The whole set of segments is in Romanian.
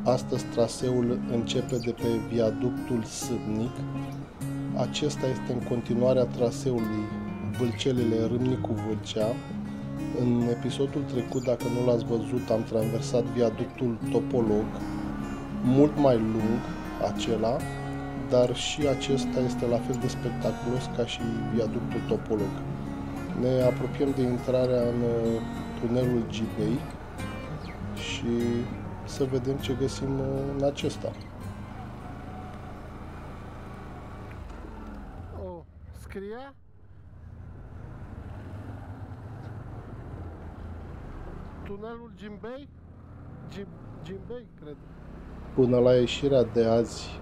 Astăzi traseul începe de pe viaductul Sâbnic. Acesta este în continuarea traseului Vâlcelele-Râmnicu-Vâlcea. În episodul trecut, dacă nu l-ați văzut, am traversat viaductul Topolog, mult mai lung acela, dar și acesta este la fel de spectaculos ca și viaductul Topolog. Ne apropiem de intrarea în tunelul Gibei și să vedem ce găsim în acesta. Scrie tunelul Gimbei? Gimbei, cred. Până la ieșirea de azi,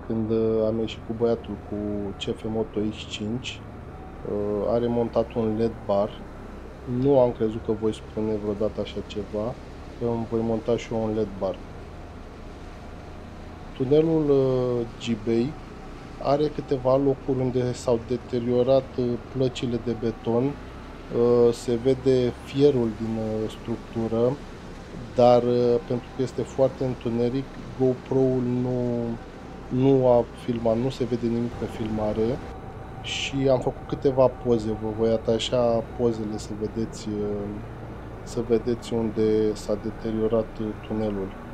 când am ieșit cu băiatul cu CF Moto X5, are montat un LED bar. Nu am crezut că voi spune vreodată așa ceva, că îmi voi monta și eu un LED bar. Tunelul Gibei are câteva locuri unde s-au deteriorat plăcile de beton, se vede fierul din structură, dar pentru că este foarte întuneric, GoPro-ul nu a filmat, nu se vede nimic pe filmare și am făcut câteva poze, vă voi atașa pozele să vedeți unde s-a deteriorat tunelul.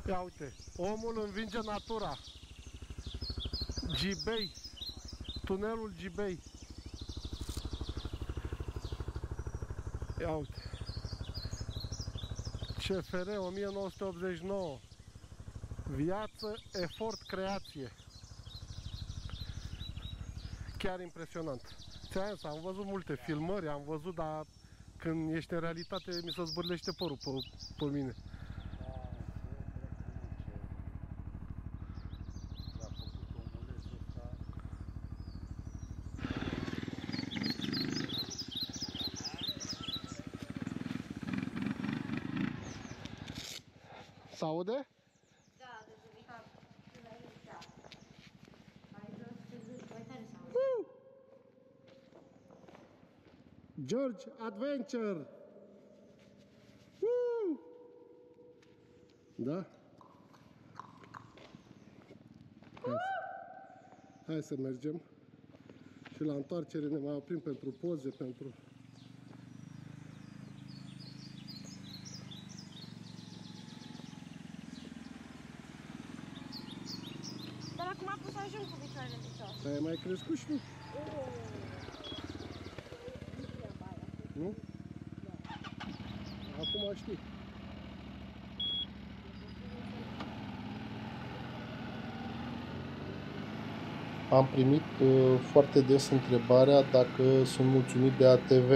Ia uite, omul învinge natura. Gibei, tunelul Gibei. Ia uite. CFR 1989. Viață, efort, creație. Chiar impresionant. Am văzut multe filmări, am văzut, dar când ești în realitate mi se zbârlește părul pe mine. S-aude? Da, de fapt, aici. Mai jos, mai tare s-aude. George Adventure! Da? Hai să mergem. Și la întoarcere ne mai oprim pentru poze, pentru... Dar acum am pus să ajung cu picioarele de jos. Ai mai crescut și tu? Nu? Da. Acum știi. Am primit foarte des întrebarea dacă sunt mulțumit de ATV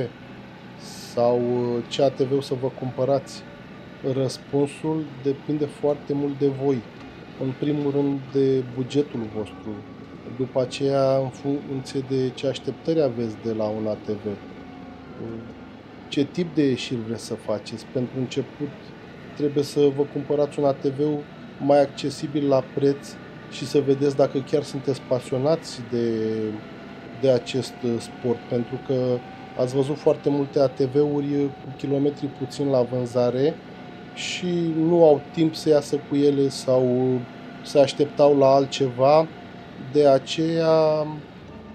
sau ce ATV-ul să vă cumpărați. Răspunsul depinde foarte mult de voi. În primul rând de bugetul vostru, după aceea în funcție de ce așteptări aveți de la un ATV. Ce tip de ieșiri vreți să faceți? Pentru început trebuie să vă cumpărați un ATV mai accesibil la preț și să vedeți dacă chiar sunteți pasionați de acest sport, pentru că ați văzut foarte multe ATV-uri cu kilometri puțin la vânzare și nu au timp să iasă cu ele sau se așteptau la altceva. De aceea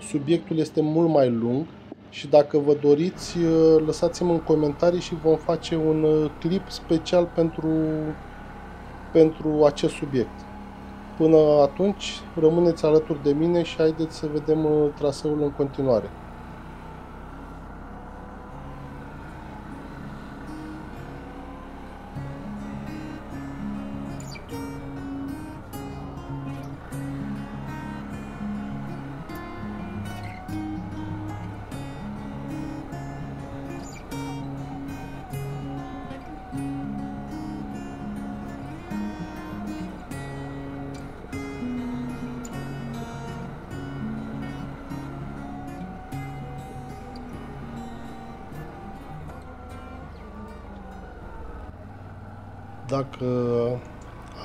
subiectul este mult mai lung și dacă vă doriți, lăsați-mi în comentarii și vom face un clip special pentru acest subiect. Până atunci, rămâneți alături de mine și haideți să vedem traseul în continuare. Dacă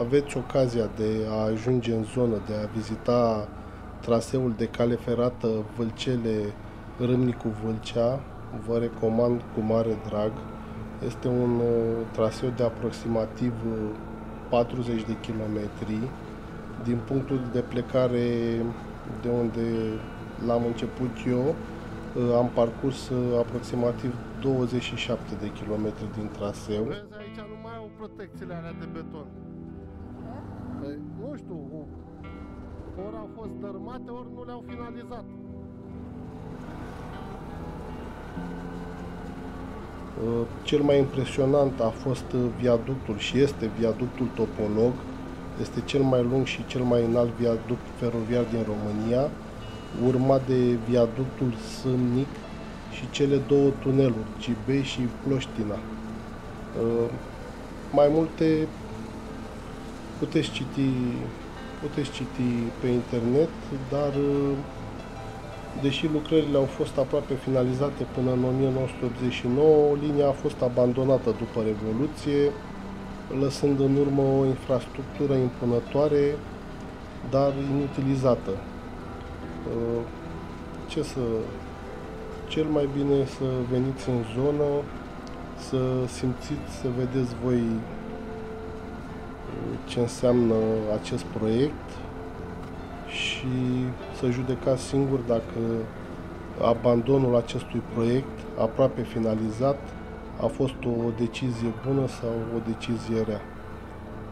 aveți ocazia de a ajunge în zonă, de a vizita traseul de cale ferată Vâlcele-Râmnicu-Vâlcea, vă recomand cu mare drag. Este un traseu de aproximativ 40 de kilometri. Din punctul de plecare de unde l-am început eu, am parcurs aproximativ 27 de kilometri din traseu. Vezi, aici nu mai au protecțiile alea de beton. Păi, nu știu, ori au fost dărâmate, ori nu le-au finalizat. Cel mai impresionant a fost viaductul și este viaductul Toponog. Este cel mai lung și cel mai înalt viaduct feroviar din România, urmat de viaductul Sâmnic și cele două tuneluri, Cibei și Ploștina. Mai multe puteți citi pe internet, dar deși lucrările au fost aproape finalizate până în 1989, linia a fost abandonată după Revoluție, lăsând în urmă o infrastructură impunătoare, dar inutilizată. Cel mai bine e să veniți în zonă, să simțiți, să vedeți voi ce înseamnă acest proiect și să judecați singur dacă abandonul acestui proiect, aproape finalizat, a fost o decizie bună sau o decizie rea.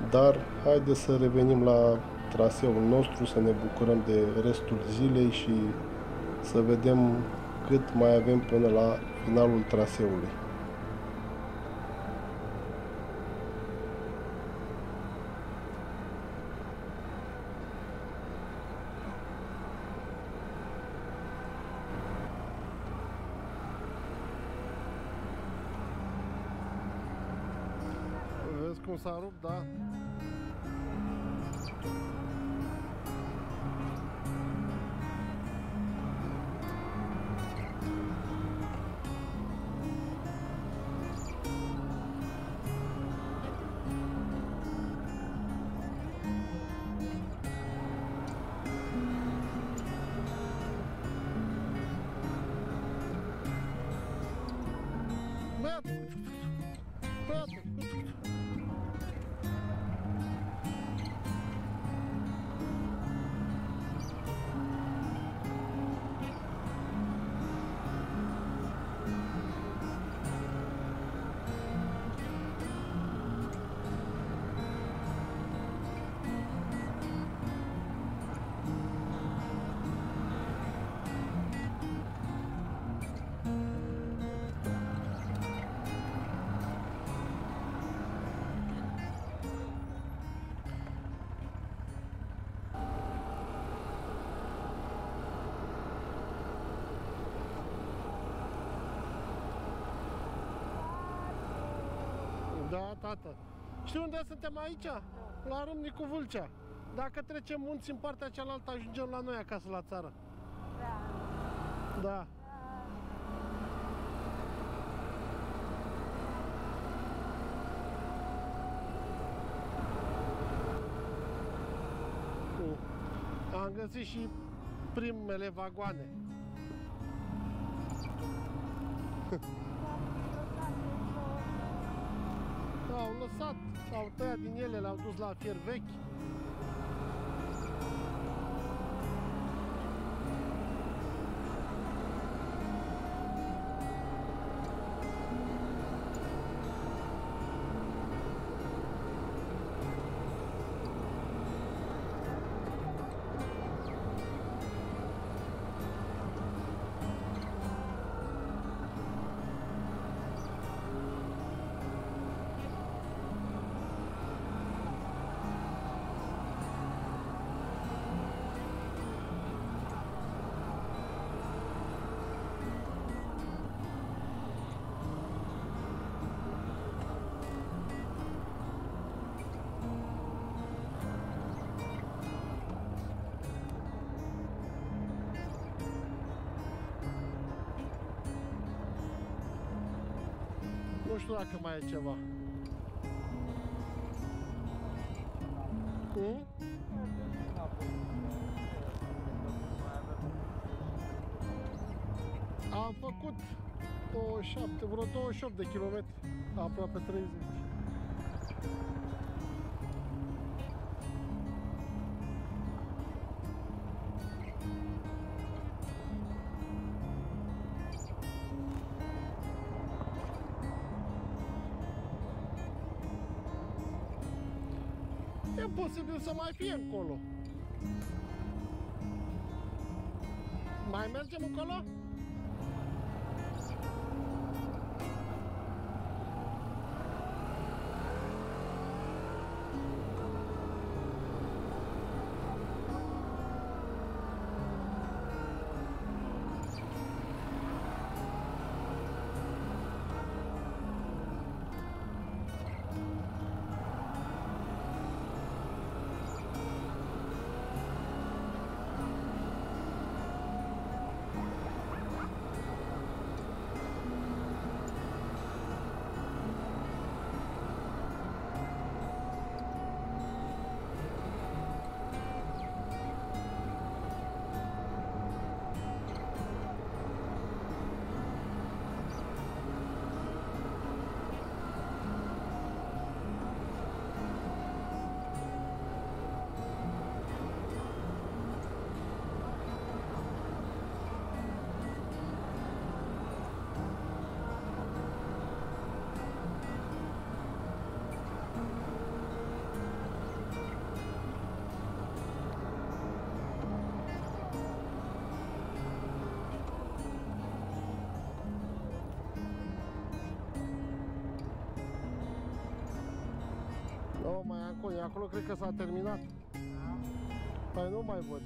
Dar haideți să revenim la traseul nostru, să ne bucurăm de restul zilei și să vedem cât mai avem până la finalul traseului. Vezi cum s-a rupt, da? Da, tată. Știi unde suntem aici? La Râmnicu Vâlcea. Dacă trecem munți în partea cealaltă, ajungem la noi acasă, la țară. Da. Am găsit și primele vagoane. Au lăsat, au tăiat din ele, le-au dus la fier vechi. Nu știu dacă mai e ceva. Hmm? Am făcut 27, vreo 28 de kilometri, aproape 30. E posibil să mai fie încolo. Mai mergem încolo? Nu, mai acolo cred că s-a terminat. Păi nu mai văd.